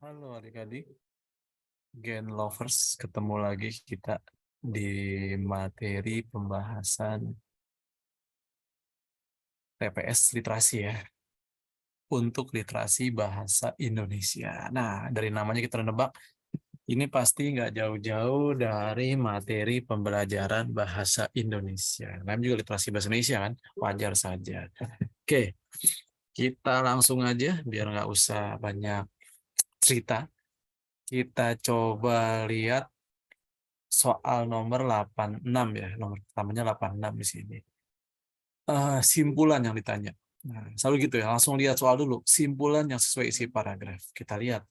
Halo adik-adik, Gen Lovers, ketemu lagi kita di materi pembahasan TPS literasi ya, untuk literasi bahasa Indonesia. Nah, dari namanya kita udah nebak, ini pasti nggak jauh-jauh dari materi pembelajaran bahasa Indonesia. Namanya juga literasi bahasa Indonesia kan, wajar saja. Oke, kita langsung aja biar nggak usah banyak cerita. Kita coba lihat soal nomor 86 ya, nomor pertamanya 86 di sini. Simpulan yang ditanya. Nah, selalu gitu ya, langsung lihat soal dulu. Simpulan yang sesuai isi paragraf. Kita lihat.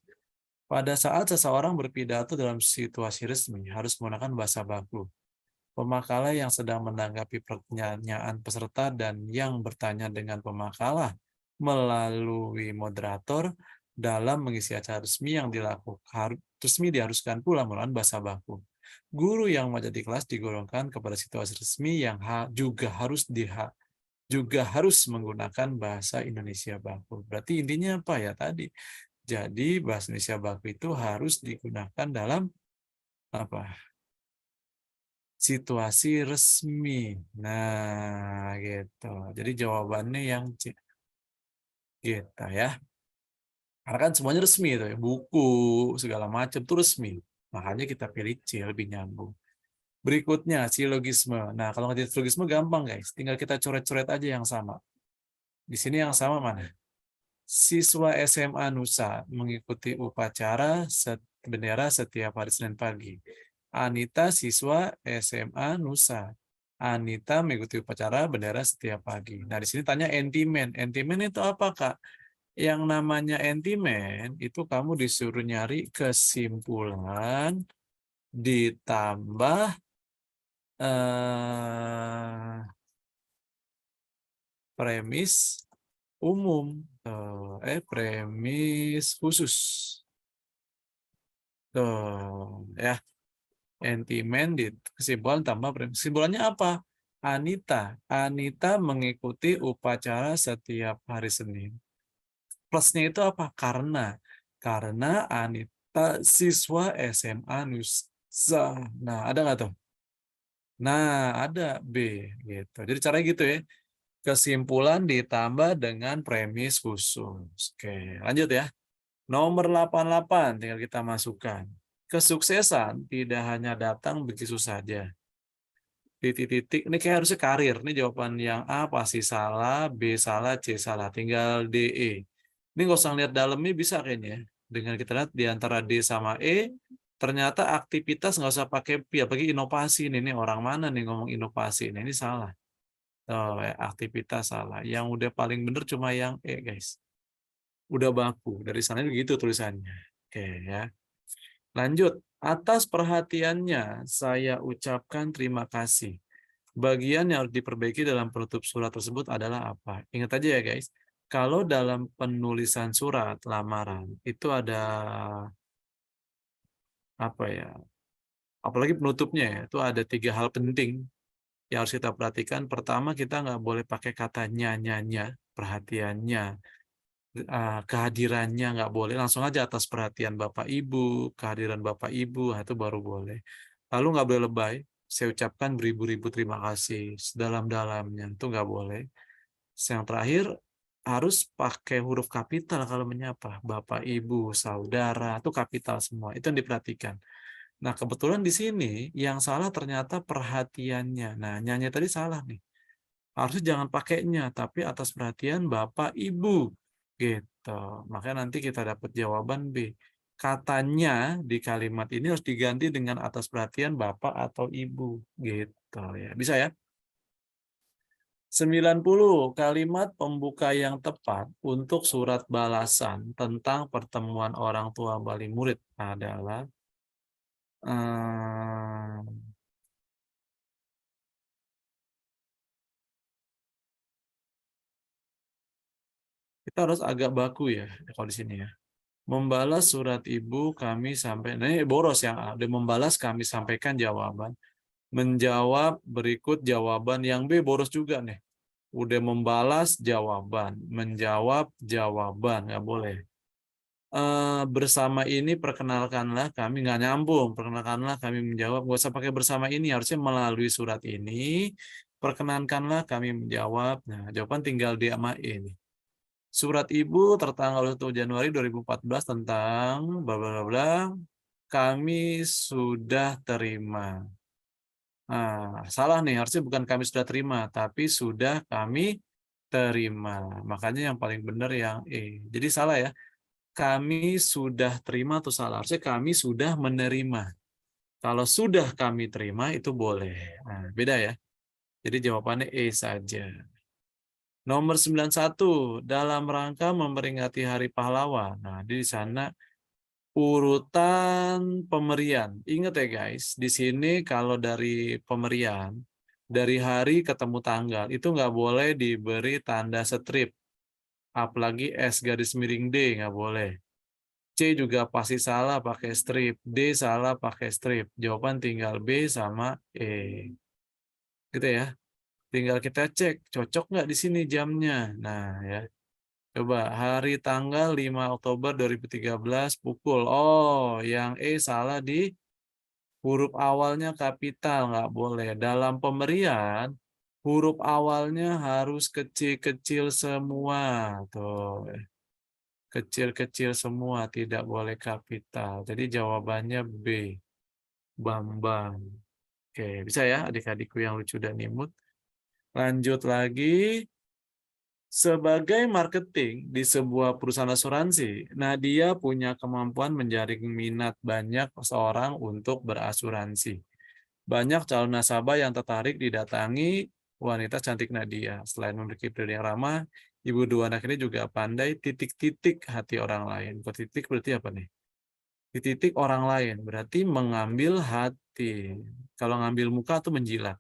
Pada saat seseorang berpidato dalam situasi resmi, harus menggunakan bahasa baku. Pemakalah yang sedang menanggapi pertanyaan peserta dan yang bertanya dengan pemakalah melalui moderator dalam mengisi acara resmi yang dilakukan resmi diharuskan pula menggunakan bahasa baku. Guru yang menjadi kelas digolongkan kepada situasi resmi yang juga harus menggunakan bahasa Indonesia baku. Berarti intinya apa ya tadi? Jadi bahasa Indonesia baku itu harus digunakan dalam apa? Situasi resmi. Nah, gitu. Jadi jawabannya yang C. Gitu ya. Karena kan semuanya resmi itu ya. Buku, segala macam itu resmi. Makanya kita pilih C lebih nyambung. Berikutnya, silogisme. Nah, kalau ngerti silogisme gampang guys. Tinggal kita coret-coret aja yang sama. Di sini yang sama mana? Siswa SMA Nusa mengikuti upacara bendera setiap hari Senin pagi. Anita siswa SMA Nusa. Anita mengikuti upacara bendera setiap pagi. Nah, di sini tanya entimen. Entimen itu apa, Kak? Yang namanya entimen itu kamu disuruh nyari kesimpulan ditambah eh, premis umum. Premis khusus. Tuh, ya. Entimen di kesimpulan tambah premis. Kesimpulannya apa? Anita mengikuti upacara setiap hari Senin. Plusnya itu apa? Karena Anita siswa SMA Nusa. Nah, ada nggak tuh? Nah, ada B gitu. Jadi caranya gitu ya. Kesimpulan ditambah dengan premis khusus. Oke, lanjut ya. Nomor 88 tinggal kita masukkan. Kesuksesan tidak hanya datang begitu saja. Titik-titik, ini kayak harusnya karir. Ini jawaban yang A pasti salah, B salah, C salah. Tinggal D, E. Ini nggak usah lihat dalamnya bisa kayaknya. Dengan kita lihat di antara D sama E, ternyata aktivitas nggak usah pakai P, apalagi inovasi. Ini orang mana nih ngomong inovasi? Ini salah. Oh, ya, aktivitas salah. Yang udah paling bener cuma yang E, guys. Udah baku. Dari sana begitu tulisannya. Oke ya. Lanjut. Atas perhatiannya, saya ucapkan terima kasih. Bagian yang harus diperbaiki dalam penutup surat tersebut adalah apa? Ingat aja ya guys, kalau dalam penulisan surat lamaran itu ada apa ya? Apalagi penutupnya ya, itu ada 3 hal penting yang harus kita perhatikan. Pertama, kita nggak boleh pakai kata nyanya, perhatiannya, kehadirannya nggak boleh. Langsung aja atas perhatian Bapak Ibu, kehadiran Bapak Ibu, nah, itu baru boleh. Lalu nggak boleh lebay. Saya ucapkan beribu-ribu terima kasih sedalam-dalamnya, itu nggak boleh. Yang terakhir, harus pakai huruf kapital kalau menyapa. Bapak, Ibu, saudara, itu kapital semua. Itu yang diperhatikan. Nah, kebetulan di sini yang salah ternyata perhatiannya. Nah, nyanyi tadi salah nih. Harusnya jangan pakainya, tapi atas perhatian Bapak, Ibu. Gitu. Makanya nanti kita dapat jawaban B. Katanya di kalimat ini harus diganti dengan atas perhatian Bapak atau Ibu. Gitu ya. Bisa ya? 90 kalimat pembuka yang tepat untuk surat balasan tentang pertemuan orang tua wali murid adalah kita harus agak baku ya kalau di sini ya. Membalas surat ibu kami sampai ini boros yang A. Udah membalas kami sampaikan jawaban. Menjawab berikut jawaban yang B boros juga nih. Udah membalas jawaban, menjawab jawaban nggak boleh. bersama ini perkenalkanlah kami, nggak nyambung, perkenalkanlah kami menjawab, nggak usah pakai bersama ini, harusnya melalui surat ini perkenankanlah kami menjawab. Nah, jawaban tinggal D sama E nih. Surat Ibu tertanggal 1 Januari 2014 tentang bla bla bla, kami sudah terima. Nah, salah nih, harusnya bukan kami sudah terima, tapi sudah kami terima. Makanya yang paling benar yang E. Jadi salah ya. Kami sudah terima atau salah? Harusnya kami sudah menerima. Kalau sudah kami terima itu boleh. Nah, beda ya. Jadi jawabannya E saja. Nomor 91, dalam rangka memperingati Hari Pahlawan. Nah, di sana urutan pemberian. Ingat ya guys, di sini kalau dari pemberian, dari hari ketemu tanggal, itu nggak boleh diberi tanda strip. Apalagi S garis miring D, nggak boleh. C juga pasti salah pakai strip. D salah pakai strip. Jawaban tinggal B sama E. Gitu ya. Tinggal kita cek, cocok nggak di sini jamnya. Nah ya. Coba hari tanggal 5 Oktober 2013 pukul. Oh, yang E salah di huruf awalnya kapital. Nggak boleh. Dalam pemberian, huruf awalnya harus kecil-kecil semua. Tuh. Kecil-kecil semua, tidak boleh kapital. Jadi jawabannya B. Bambang. Oke, bisa ya adik-adikku yang lucu dan imut. Lanjut lagi. Sebagai marketing di sebuah perusahaan asuransi, Nadia punya kemampuan menjaring minat banyak seorang untuk berasuransi. Banyak calon nasabah yang tertarik didatangi wanita cantik Nadia. Selain memiliki perilaku yang ramah, ibu dua anak ini juga pandai titik-titik hati orang lain. Kok titik berarti apa nih? Titik orang lain berarti mengambil hati. Kalau ngambil muka tuh menjilat.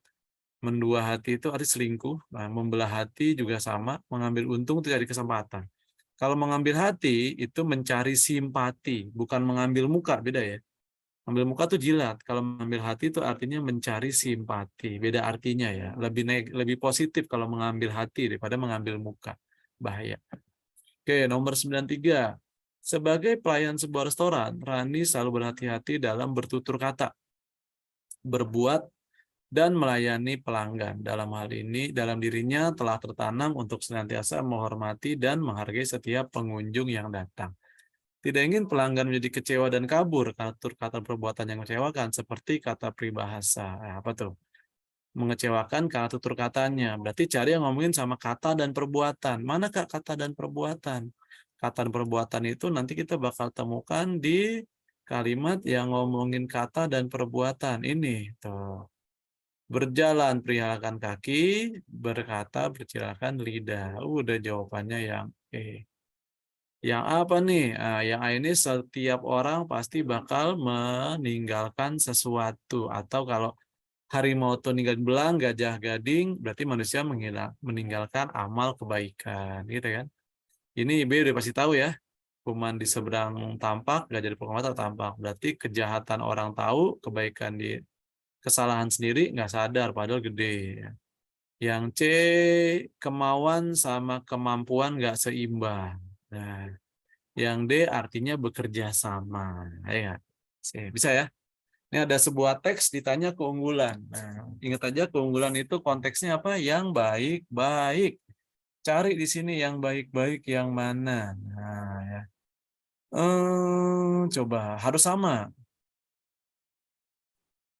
Mendua hati itu arti selingkuh. Nah, membelah hati juga sama. Mengambil untung itu cari kesempatan. Kalau mengambil hati itu mencari simpati, bukan mengambil muka, beda ya. Mengambil muka tuh jilat. Kalau mengambil hati itu artinya mencari simpati. Beda artinya ya. Lebih positif kalau mengambil hati daripada mengambil muka. Bahaya. Oke, nomor 93. Sebagai pelayan sebuah restoran, Rani selalu berhati-hati dalam bertutur kata, berbuat, dan melayani pelanggan. Dalam hal ini, dalam dirinya telah tertanam untuk senantiasa menghormati dan menghargai setiap pengunjung yang datang. Tidak ingin pelanggan menjadi kecewa dan kabur karena tutur kata perbuatan yang mengecewakan, seperti kata peribahasa. Apa tuh? Mengecewakan karena tutur katanya. Berarti cari yang ngomongin sama kata dan perbuatan. Mana Kak kata dan perbuatan? Kata dan perbuatan itu nanti kita bakal temukan di kalimat yang ngomongin kata dan perbuatan. Ini tuh. Berjalan perihalakan kaki, berkata percilakan lidah. Udah jawabannya yang E. Yang apa nih? Nah, yang A ini setiap orang pasti bakal meninggalkan sesuatu. Atau kalau harimau itu ninggalin belang, gajah gading, berarti manusia meninggalkan amal kebaikan. Gitu kan? Ini B udah pasti tahu ya. Kuman di seberang tampak, gajah di pokok mata tampak. Berarti kejahatan orang tahu, kebaikan di kesalahan sendiri nggak sadar, padahal gede. Yang C, kemauan sama kemampuan nggak seimbang. Nah, yang D artinya bekerja sama. Ya, bisa ya. Ini ada sebuah teks ditanya keunggulan. Nah, ingat aja keunggulan itu konteksnya apa? Yang baik-baik. Cari di sini yang baik-baik yang mana. Nah, ya. Coba harus sama.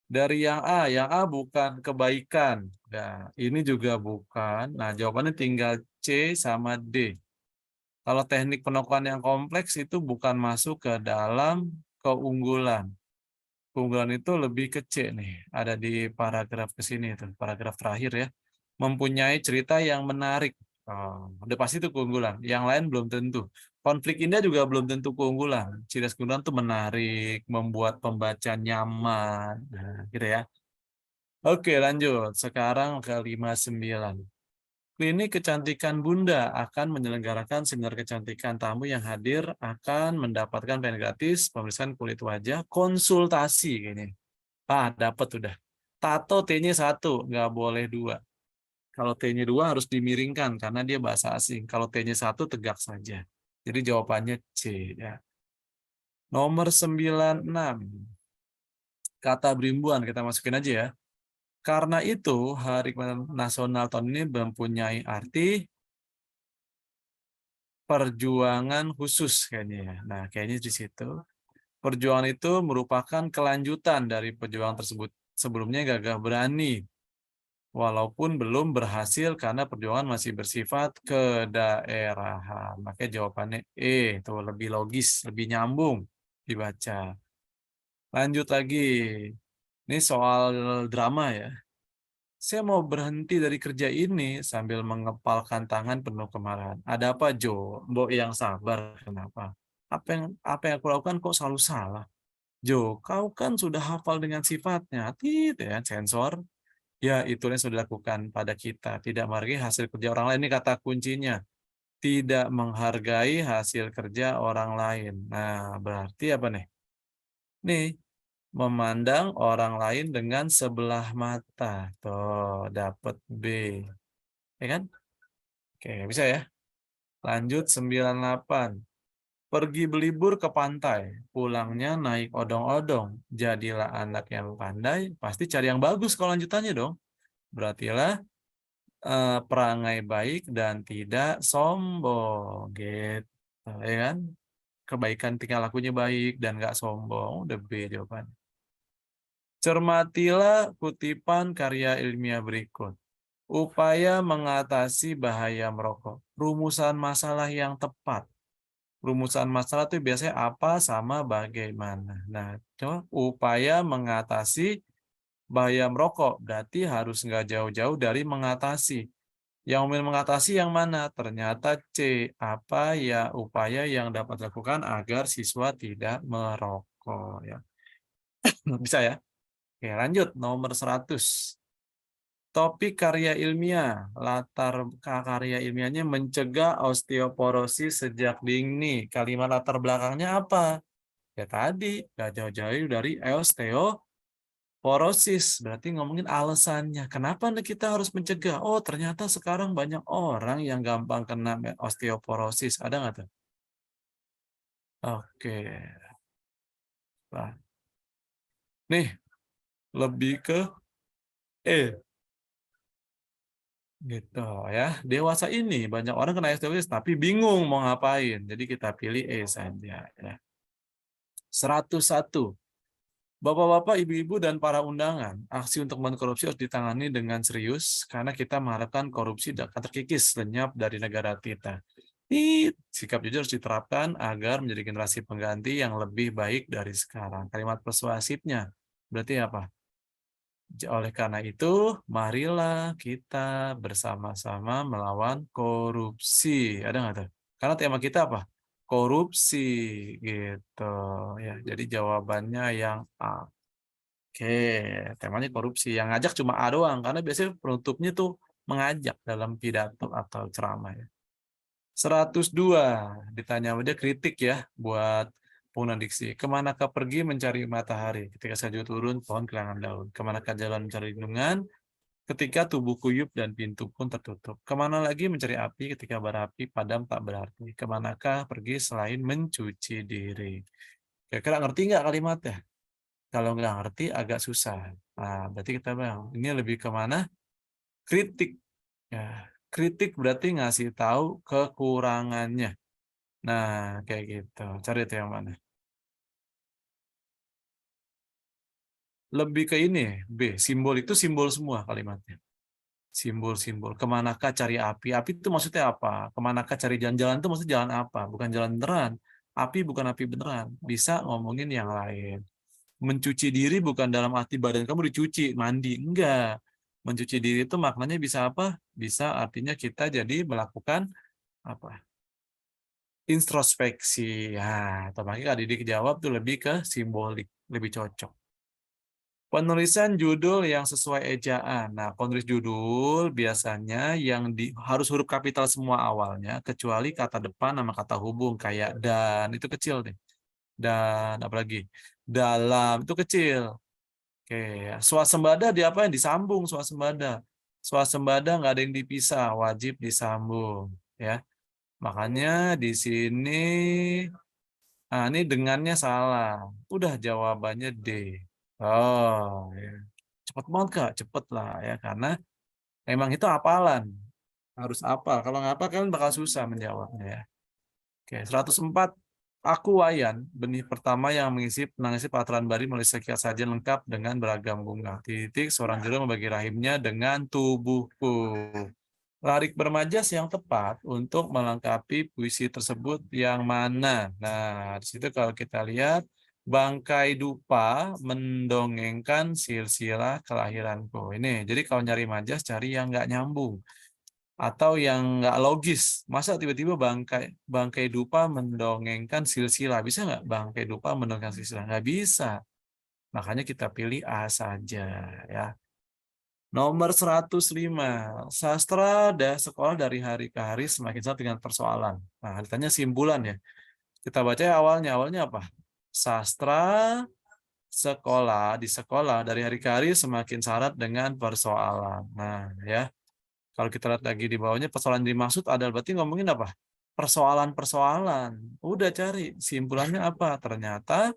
Dari yang A bukan kebaikan. Nah, ini juga bukan. Nah, jawabannya tinggal C sama D. Kalau teknik penokohan yang kompleks itu bukan masuk ke dalam keunggulan. Keunggulan itu lebih kecil nih, ada di paragraf ke sini itu, paragraf terakhir ya. Mempunyai cerita yang menarik. Oh, udah pasti itu keunggulan. Yang lain belum tentu. Konflik indah juga belum tentu keunggulan. Ciri khas keunggulan itu menarik, membuat pembaca nyaman. Nah, gitu ya. Oke, lanjut. Sekarang ke 59. Klinik Kecantikan Bunda akan menyelenggarakan seminar kecantikan, tamu yang hadir akan mendapatkan pelayanan gratis, pemeriksaan kulit wajah, konsultasi kayaknya. Ah, dapat udah. Tato T-nya 1, nggak boleh 2. Kalau T-nya 2 harus dimiringkan karena dia bahasa asing. Kalau T-nya 1 tegak saja. Jadi jawabannya C ya. Nomor 96. Kata Brimbuan kita masukin aja ya. Karena itu, Hari Kemerdekaan Nasional tahun ini mempunyai arti perjuangan khusus kayaknya ya. Nah, kayaknya di situ. Perjuangan itu merupakan kelanjutan dari perjuangan tersebut. Sebelumnya gagah berani, walaupun belum berhasil karena perjuangan masih bersifat kedaerahan. Makanya jawabannya E, itu lebih logis, lebih nyambung dibaca. Lanjut lagi. Ini soal drama ya. Saya mau berhenti dari kerja ini sambil mengepalkan tangan penuh kemarahan. Ada apa, Jo? Mbok yang sabar. Kenapa? Apa yang aku lakukan kok selalu salah? Jo, kau kan sudah hafal dengan sifatnya. Tidak ya, sensor. Ya, itu yang sudah dilakukan pada kita. Tidak menghargai hasil kerja orang lain. Ini kata kuncinya. Tidak menghargai hasil kerja orang lain. Nah, berarti apa nih? Nih, memandang orang lain dengan sebelah mata. Tuh, dapat B. Ya kan? Oke, bisa ya. Lanjut 98. Pergi berlibur ke pantai, pulangnya naik odong-odong. Jadilah anak yang pandai, pasti cari yang bagus kalau lanjutannya dong. Berartilah perangai baik dan tidak sombong. Gitu, ya kan? Kebaikan tingkah lakunya baik dan nggak sombong. Udah B jawaban. Cermatilah kutipan karya ilmiah berikut. Upaya mengatasi bahaya merokok. Rumusan masalah yang tepat. Rumusan masalah itu biasanya apa sama bagaimana. Nah, coba upaya mengatasi bahaya merokok. Berarti harus nggak jauh-jauh dari mengatasi. Yang mengatasi yang mana? Ternyata C. Apa ya upaya yang dapat dilakukan agar siswa tidak merokok. Ya. Bisa ya? Oke, lanjut. Nomor 100. Topik karya ilmiah. Latar karya ilmiahnya mencegah osteoporosis sejak dini. Kalimat latar belakangnya apa? Ya tadi, nggak jauh-jauh dari osteoporosis. Berarti ngomongin alasannya. Kenapa nih kita harus mencegah? Oh, ternyata sekarang banyak orang yang gampang kena osteoporosis. Ada nggak tuh? Oke. Nah, nih, lebih ke E. Gitu ya. Dewasa ini banyak orang kena osteoporosis tapi bingung mau ngapain. Jadi kita pilih E saja ya. 101. Bapak-bapak, ibu-ibu, dan para undangan, aksi untuk melawan korupsi harus ditangani dengan serius karena kita mengharapkan korupsi akan terkikis lenyap dari negara kita. Sikap jujur harus diterapkan agar menjadi generasi pengganti yang lebih baik dari sekarang. Kalimat persuasifnya berarti apa? Oleh karena itu, marilah kita bersama-sama melawan korupsi. Ada nggak tuh? Karena tema kita apa? Korupsi, gitu ya. Jadi jawabannya yang A. Oke, temanya korupsi. Yang ngajak cuma A doang, karena biasanya penutupnya tuh mengajak dalam pidato atau ceramah ya. 102, ditanya sama dia kritik ya buat penggunaan diksi. Kemanakah pergi mencari matahari ketika salju turun, pohon kehilangan daun? Kemanakah jalan mencari lindungan ketika tubuh kuyup dan pintu pun tertutup? Kemana lagi mencari api ketika bara api padam tak berarti? Kemanakah pergi selain mencuci diri? Kira-kira ngerti nggak kalimatnya? Kalau nggak ngerti agak susah. Nah, berarti kita bilang, ini lebih ke mana? Kritik. Ya, kritik berarti ngasih tahu kekurangannya. Nah, kayak gitu. Cari itu yang mana? Lebih ke ini, B. Simbol itu simbol semua kalimatnya. Simbol-simbol. Kemanakah cari api? Api itu maksudnya apa? Kemanakah cari jalan-jalan itu maksudnya jalan apa? Bukan jalan beneran. Api bukan api beneran. Bisa ngomongin yang lain. Mencuci diri bukan dalam arti badan kamu dicuci, mandi. Enggak. Mencuci diri itu maknanya bisa apa? Bisa artinya kita jadi melakukan apa? Introspeksi. Ya, atau makanya Kak Didik jawab tuh lebih ke simbolik, lebih cocok. Penulisan judul yang sesuai ejaan. Nah, penulis judul biasanya yang harus huruf kapital semua awalnya, kecuali kata depan sama kata hubung kayak dan itu kecil deh. Dan apalagi dalam itu kecil. Oke, swasembada diapain? Disambung swasembada. Swasembada nggak ada yang dipisah, wajib disambung. Ya, makanya di sini Nah, ini dengannya salah. Udah jawabannya D. Oh, ya. Cepet banget Kak, cepet lah ya. Karena emang itu hafalan. Harus hafal. Kalau nggak hafal kan bakal susah menjawabnya ya. Oke, 104. Aku Wayan, benih pertama yang menangisi Pataran Bari melalui sekian sajian lengkap dengan beragam bunga. Titik, seorang juru membagi rahimnya dengan tubuhku. Larik bermajas yang tepat untuk melengkapi puisi tersebut yang mana? Nah, di situ kalau kita lihat, Bangkai Dupa mendongengkan silsilah kelahiranku. Ini, jadi kalau nyari majas, cari yang nggak nyambung atau yang nggak logis. Masa tiba-tiba bangkai bangkai dupa mendongengkan silsilah? Bisa nggak bangkai dupa mendongengkan silsilah? Nggak bisa. Makanya kita pilih A saja ya. Nomor 105. Sastra sekolah dari hari ke hari semakin satu dengan persoalan. Nah, ditanya simpulan ya. Kita baca ya awalnya. Awalnya apa? Sastra di sekolah dari hari ke hari semakin syarat dengan persoalan. Nah, ya. Kalau kita lihat lagi di bawahnya, persoalan dimaksud adalah berarti ngomongin apa? Persoalan-persoalan. Udah cari simpulannya apa? Ternyata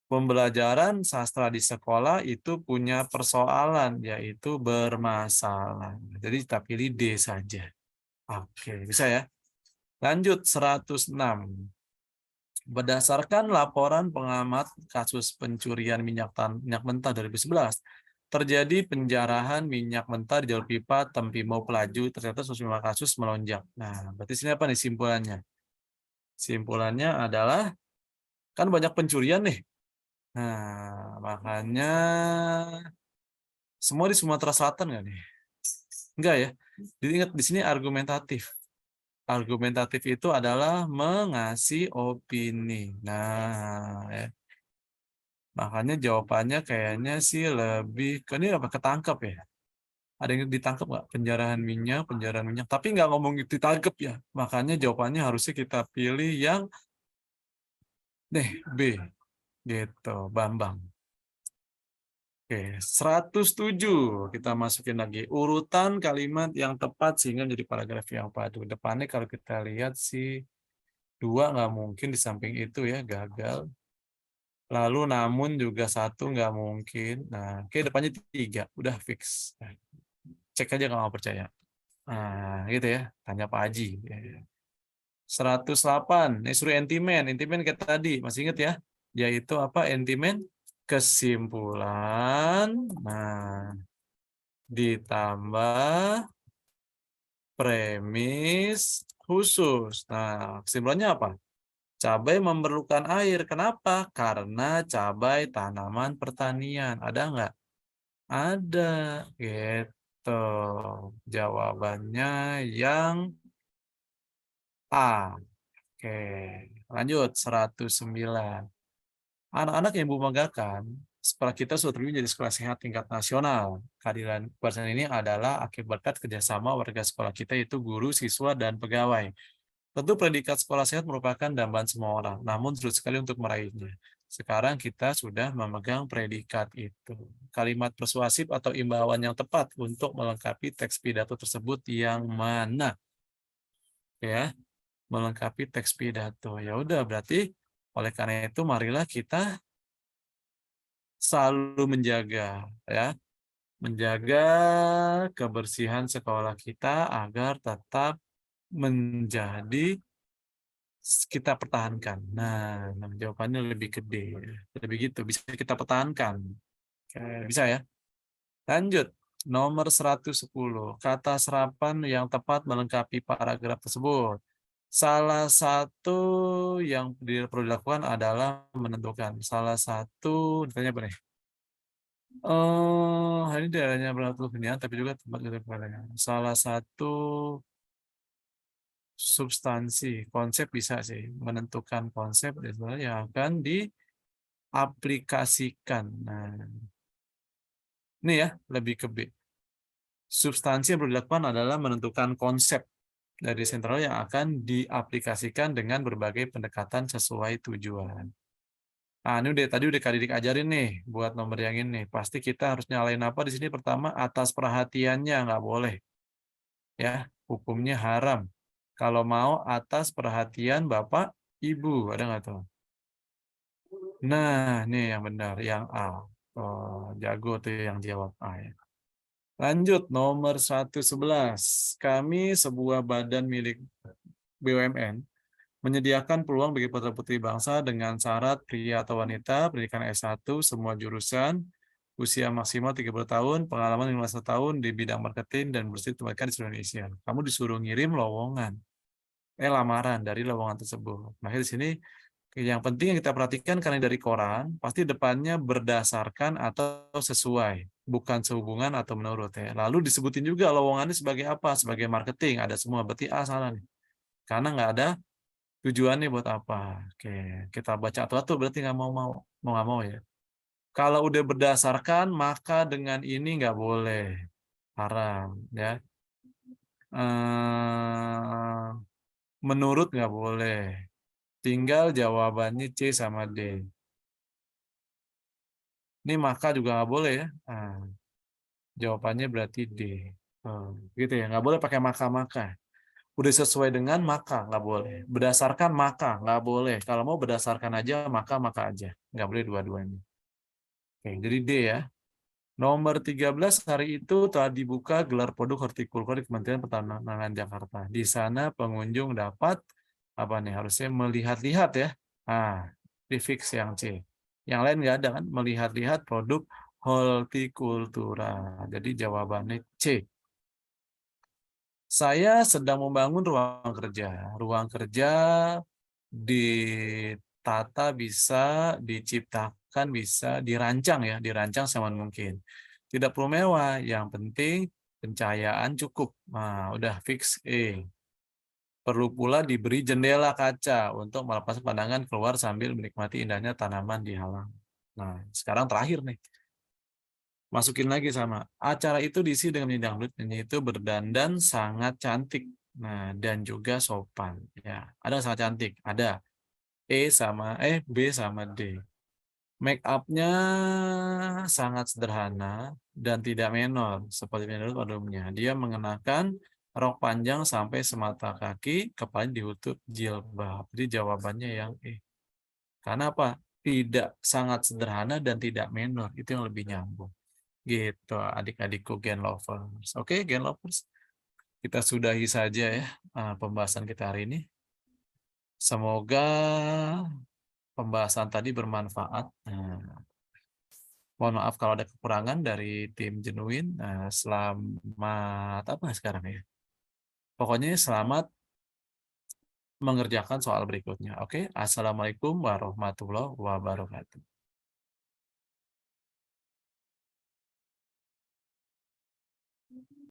pembelajaran sastra di sekolah itu punya persoalan, yaitu bermasalah. Jadi kita pilih D saja. Oke, bisa ya. Lanjut 106. Berdasarkan laporan pengamat kasus pencurian minyak mentah 2011, terjadi penjarahan minyak mentah di jalur pipa Tempimo Pelaju, ternyata 105 kasus melonjak. Nah, berarti sini apa nih simpulannya? Simpulannya adalah kan banyak pencurian nih. Nah, makanya semua di Sumatera Selatan nggak nih? Enggak ya. Jadi ingat di sini argumentatif. Argumentatif itu adalah mengasih opini. Nah, ya. Makanya jawabannya kayaknya sih lebih ke ini apa ketangkep ya. Ada yang ditangkap nggak? Penjarahan minyak. Tapi nggak ngomong ditangkap ya. Makanya jawabannya harusnya kita pilih yang B. Gitu, Bambang. Oke, 107. Kita masukin lagi urutan kalimat yang tepat sehingga menjadi paragraf yang padu. Depannya kalau kita lihat sih 2 nggak mungkin di samping itu ya, gagal. Lalu namun juga 1 nggak mungkin. Nah, oke depannya 3. Udah fix. Nah, cek aja kalau nggak percaya. Nah, gitu ya. Tanya Pak Haji. 108. Ini suruh entimen. Entimen kayak tadi. Masih ingat ya? Yaitu apa? Entimen kesimpulan. Nah, ditambah premis khusus. Nah, kesimpulannya apa? Cabai memerlukan air. Kenapa? Karena cabai tanaman pertanian. Ada nggak? Ada. Gitu. Jawabannya yang A. Oke. Lanjut. 109. Anak-anak yang membanggakan, sekolah kita sudah terjun menjadi sekolah sehat tingkat nasional. Kehadiran keberhasilan ini adalah akibat kerjasama warga sekolah kita, yaitu guru, siswa, dan pegawai. Tentu predikat sekolah sehat merupakan dambaan semua orang, namun sulit sekali untuk meraihnya. Sekarang kita sudah memegang predikat itu. Kalimat persuasif atau imbauan yang tepat untuk melengkapi teks pidato tersebut yang mana? Ya, melengkapi teks pidato. Ya udah, berarti oleh karena itu marilah kita selalu menjaga kebersihan sekolah kita agar tetap menjadi kita pertahankan. Nah, jawabannya lebih gede. Lebih gitu, bisa kita pertahankan. Oke, bisa ya. Lanjut. Nomor 110. Kata serapan yang tepat melengkapi paragraf tersebut. Salah satu yang perlu dilakukan adalah menentukan. Salah satu, ditanya apa nih? Oh, ini daerahnya berlaku hunian, tapi juga tempat kepadanya. Salah satu substansi, konsep bisa sih. Menentukan konsep yang akan diaplikasikan. Nah, ini ya, lebih ke B. Substansi yang perlu dilakukan adalah menentukan konsep dari sentral yang akan diaplikasikan dengan berbagai pendekatan sesuai tujuan. Nah, ini tadi udah Kak Didik ajarin nih buat nomor yang ini. Pasti kita harus nyalain apa di sini pertama atas perhatiannya nggak boleh ya, hukumnya haram. Kalau mau atas perhatian Bapak Ibu, ada nggak tuh? Nah, nih yang benar, yang A. Jago tuh yang jawab A ya. Lanjut, nomor 111. Kami sebuah badan milik BUMN menyediakan peluang bagi putra-putri bangsa dengan syarat pria atau wanita, pendidikan S1, semua jurusan, usia maksimal 30 tahun, pengalaman 15 tahun di bidang marketing dan bersih di seluruh Indonesia. Kamu disuruh ngirim lowongan, lamaran dari lowongan tersebut. Makanya di sini yang penting yang kita perhatikan karena dari koran, pasti depannya berdasarkan atau sesuai, bukan sehubungan atau menurut ya. Lalu disebutin juga lowongannya sebagai apa? Sebagai marketing, ada semua. Berarti A salah nih. Karena nggak ada tujuannya buat apa. Oke, kita baca aturan tuh berarti mau nggak mau ya. Kalau udah berdasarkan, maka dengan ini nggak boleh. Haram ya. Eh, menurut nggak boleh. Tinggal jawabannya C sama D. Ini maka juga nggak boleh ya. Nah, jawabannya berarti D. Gitu ya, nggak boleh pakai maka-maka. Udah sesuai dengan maka nggak boleh. Berdasarkan maka nggak boleh. Kalau mau berdasarkan aja maka aja. Nggak boleh dua-duanya. Oke, jadi D ya. Nomor 13 hari itu telah dibuka gelar produk hortikultura di Kementerian Pertanian Jakarta. Di sana pengunjung dapat apa nih harusnya melihat-lihat ya. Ah, di fix yang C. Yang lain nggak ada kan melihat-lihat produk hortikultura. Jadi jawabannya C. Saya sedang membangun ruang kerja. Ruang kerja ditata bisa, diciptakan bisa, dirancang ya, dirancang sama mungkin. Tidak perlu mewah, yang penting pencahayaan cukup. Nah, udah fix E. Perlu pula diberi jendela kaca untuk melepas pandangan keluar sambil menikmati indahnya tanaman di halaman. Nah, sekarang terakhir nih. Masukin lagi sama. Acara itu diisi dengan penyanyi dangdut, penyanyi itu berdandan sangat cantik. Nah, dan juga sopan. Ya, ada yang sangat cantik, ada. B sama D. Make up-nya sangat sederhana dan tidak menor seperti menurut pada Dia mengenakan rok panjang sampai semata kaki, kepalanya ditutup jilbab. Jadi jawabannya yang E. Karena apa? Tidak sangat sederhana dan tidak menor. Itu yang lebih nyambung. Gitu, adik-adikku Gen Lovers. Oke, Gen Lovers. Kita sudahi saja ya pembahasan kita hari ini. Semoga pembahasan tadi bermanfaat. Mohon maaf kalau ada kekurangan dari tim Genuine. Selamat apa sekarang ya? Pokoknya selamat mengerjakan soal berikutnya. Oke, Assalamualaikum warahmatullahi wabarakatuh.